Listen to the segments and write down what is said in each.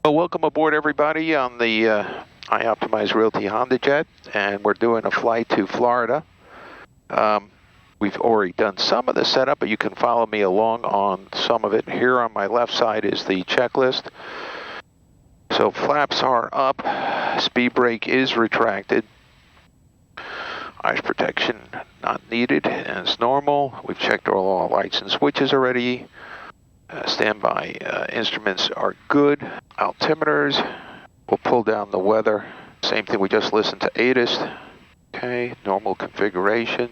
Well, welcome aboard, everybody, on the iOptimize Realty HondaJet, and we're doing a flight to Florida. We've already done some of the setup, but you can follow me along on some of it. Here on my left side is the checklist. So flaps are up, speed brake is retracted, ice protection not needed as normal. We've checked all our lights and switches already. Standby instruments are good. Altimeters, we'll pull down the weather. Same thing, we just listened to ATIS. Okay, normal configuration.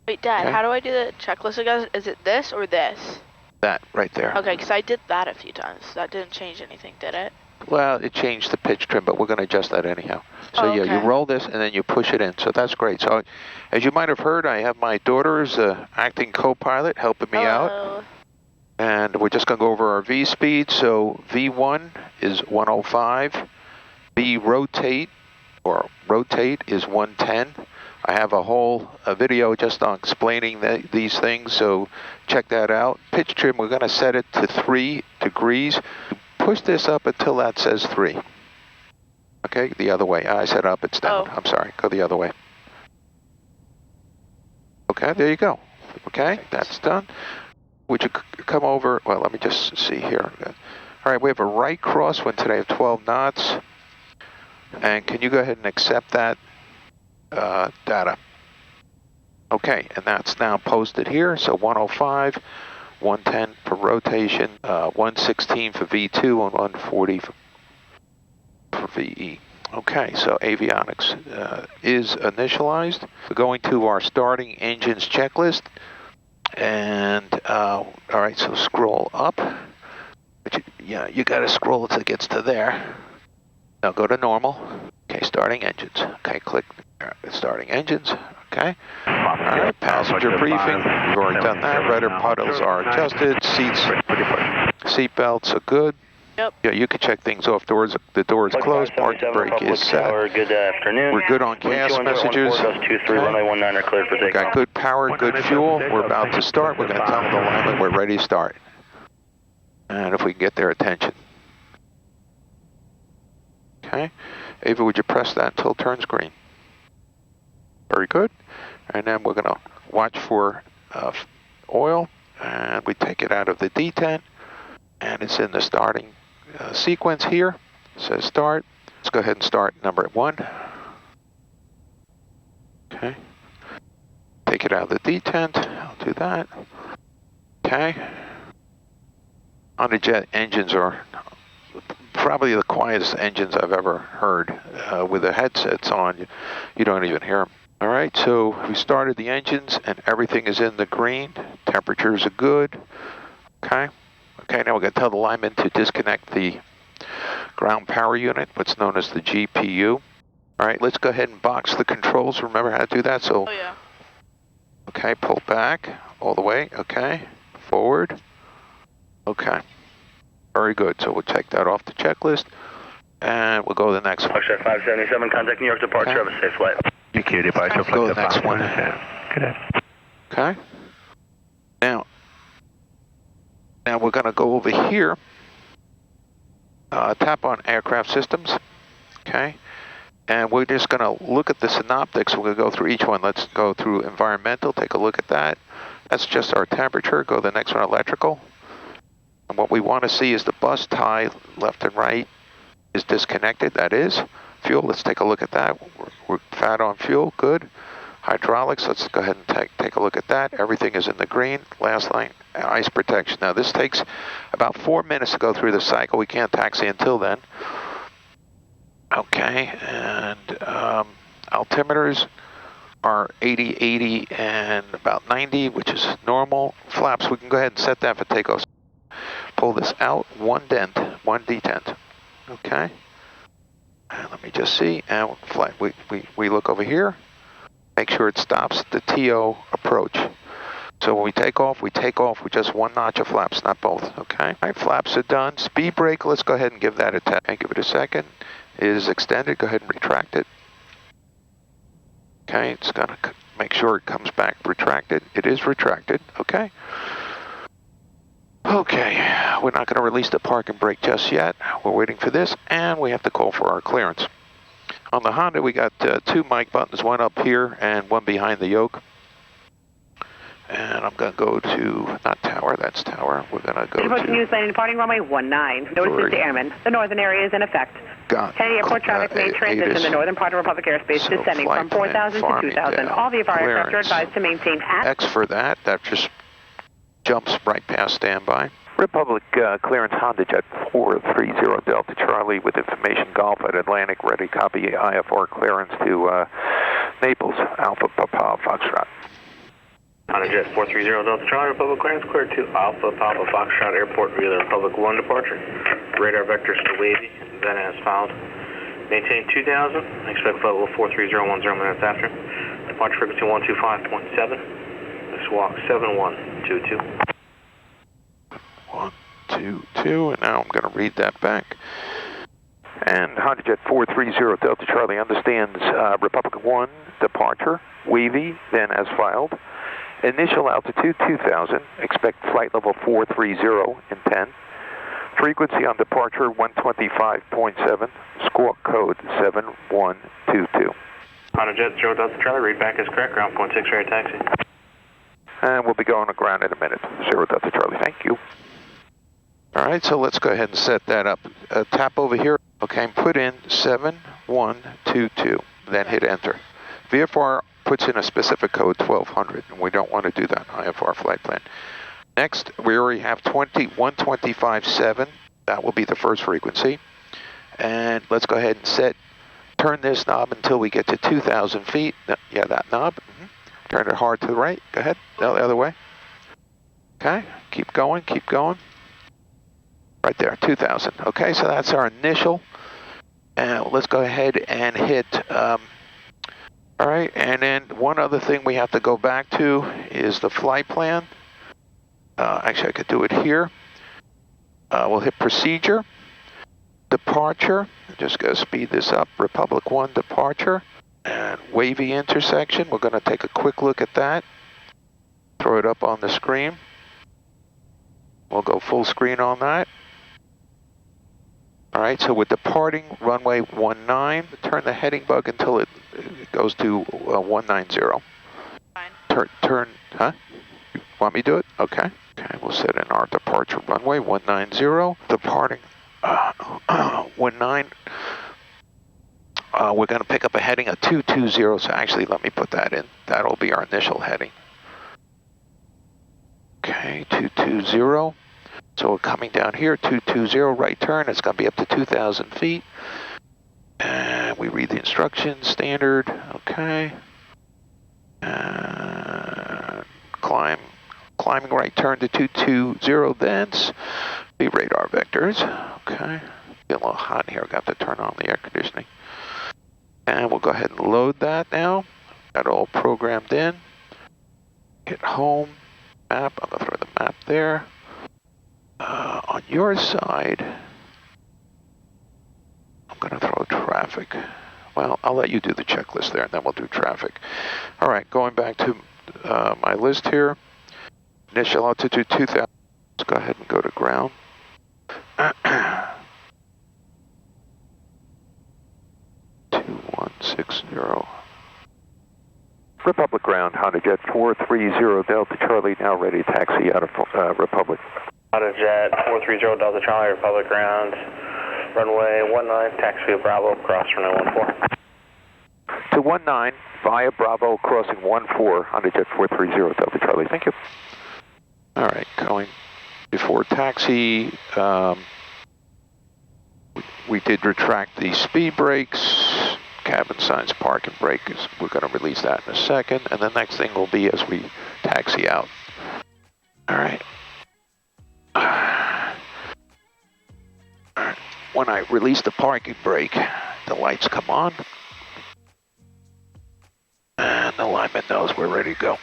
Wait, Dad, how do I do the checklist again? Is it this or this? That right there. Okay, because I did that a few times. That didn't change anything, did it? Well, it changed the pitch trim, but we're going to adjust that anyhow. So yeah, you roll this and then you push it in. So that's great. So as you might have heard, I have my daughter's acting co-pilot helping me out. And we're just going to go over our V speed. So V1 is 105. V rotate is 110. I have a whole video just on explaining these things, so check that out. Pitch trim, we're going to set it to 3 degrees. Push this up until that says 3. Okay, the other way. I said up, it's down. I'm sorry, go the other way. Okay, there you go. Okay, that's done. Would you come over? Well, let me just see here. All right, we have a right crosswind today of 12 knots. And can you go ahead and accept that data? Okay, and that's now posted here. So 105, 110 for rotation, 116 for V2, and 140 for VE. Okay, so avionics is initialized. We're going to our starting engines checklist. And, all right, so scroll up. But you got to scroll until it gets to there. Now go to normal. Okay, starting engines. Okay, click starting engines. Okay. All right, passenger briefing. We've already done that. Rudder puddles are adjusted. Seat belts are good. Yep. Yeah, you can check things off. The door is closed. Parking brake is set. Good afternoon. We're good on gas messages. Okay. We got good power, good fuel. We're about to start. We're going to tell the alignment we're ready to start. And if we can get their attention. Okay. Ava, would you press that until it turns green? Very good. And then we're going to watch for oil. And we take it out of the detent. And it's in the starting sequence here. It says start. Let's go ahead and start number 1. Okay. Take it out of the detent. I'll do that. Okay. HondaJet engines are probably the quietest engines I've ever heard. With the headsets on, you don't even hear them. All right, so we started the engines and everything is in the green. Temperatures are good. Okay. Okay, now we're going to tell the lineman to disconnect the ground power unit, what's known as the GPU. All right, let's go ahead and box the controls. Remember how to do that? So, okay, pull back all the way. Okay, forward. Okay, very good. So we'll check that off the checklist, and we'll go to the next one. 577, contact New York departure. Have a safe flight. EQ departure. Go to the next one. Okay. Now we're going to go over here, tap on aircraft systems, okay, and we're just going to look at the synoptics. We're going to go through each one. Let's go through environmental, take a look at that. That's just our temperature. Go to the next one, electrical. And what we want to see is the bus tie, left and right, is disconnected. That is. Fuel, let's take a look at that. We're fat on fuel, good. Hydraulics, let's go ahead and take a look at that. Everything is in the green. Last line, ice protection. Now this takes about 4 minutes to go through the cycle. We can't taxi until then. Okay, and altimeters are 80, 80, and about 90, which is normal. Flaps, we can go ahead and set that for takeoff. Pull this out, one detent. Okay, and let me just see. And flight, we look over here. Make sure it stops at the TO approach. So when we take off with just one notch of flaps, not both, okay? All right, flaps are done. Speed brake, let's go ahead and give that a test. Okay, give it a second. It is extended, go ahead and retract it. Okay, it's gonna make sure it comes back retracted. It is retracted, okay? Okay, we're not going to release the park and brake just yet. We're waiting for this, and we have to call for our clearance. On the Honda, we got 2 mic buttons, one up here and one behind the yoke. And I'm going to go to, not tower, that's tower. We're going to go to... News landing departing runway 19. Notices to airmen. The northern area is in effect. Kennedy Airport traffic may transition the northern part of Republic airspace, so descending from 4,000 to 2,000. All the VFR aircraft are advised to maintain at... X for that. That just jumps right past standby. Republic clearance HondaJet 430 Delta Charlie with information Golf at Atlantic, ready copy IFR clearance to Naples, Alpha Papa Foxtrot. HondaJet 430 Delta Charlie, Republic clearance cleared to Alpha Papa Foxtrot Airport via the Republic 1 departure. Radar vectors to wavy, then as filed. Maintain 2000, expect flight level 43010 minutes after. Departure frequency 125.7. This walk 7122. 122, and now I'm going to read that back. And HondaJet 430 Delta Charlie understands Republic 1 departure, wavy, then as filed. Initial altitude 2000, expect flight level 430 in 10. Frequency on departure 125.7, squawk code 7122. HondaJet 0 Delta Charlie, read back as correct, ground point 6 ready taxi. And we'll be going to ground in a minute. 0 Delta Charlie, thank you. All right, so let's go ahead and set that up. Tap over here, okay, and put in 7122, then hit enter. VFR puts in a specific code 1200, and we don't want to do that IFR flight plan. Next, we already have 125.7, that will be the first frequency. And let's go ahead and turn this knob until we get to 2,000 feet. Yeah, that knob. Turn it hard to the right, go ahead, the other way. Okay, keep going, keep going. Right there, 2,000. Okay, so that's our initial. And let's go ahead and hit, all right, and then one other thing we have to go back to is the flight plan. Actually, I could do it here. We'll hit procedure, departure. Just going to speed this up. Republic 1 departure and wavy intersection. We're going to take a quick look at that. Throw it up on the screen. We'll go full screen on that. All right, so we're departing runway 19. Turn the heading bug until it goes to 190. Fine. Turn, huh? You want me to do it? Okay. Okay, we'll set in our departure runway 190. Departing 19. We're going to pick up a heading of 220, so actually let me put that in. That'll be our initial heading. Okay, 220. So we're coming down here, 220, right turn. It's going to be up to 2,000 feet. And we read the instructions, standard, okay. And climbing right turn to 220, thence. Be radar vectors, okay. Get a little hot here, got to turn on the air conditioning. And we'll go ahead and load that now. Got it all programmed in. Hit home, map, I'm going to throw the map there. On your side, I'm going to throw traffic. Well, I'll let you do the checklist there, and then we'll do traffic. All right, going back to my list here. Initial altitude 2,000. Let's go ahead and go to ground. 2160. Republic ground, HondaJet 430 Delta Charlie, now ready to taxi out of Republic. HondaJet 430 Delta Charlie, Republic ground, runway 19, taxi via Bravo, cross runway 14. To 19, via Bravo, crossing 14, HondaJet 430 Delta Charlie, thank you. All right, going before taxi, we did retract the speed brakes, cabin signs, park and brake, we're going to release that in a second, and the next thing will be as we taxi out. All right. When I release the parking brake, the lights come on, and the lineman knows we're ready to go.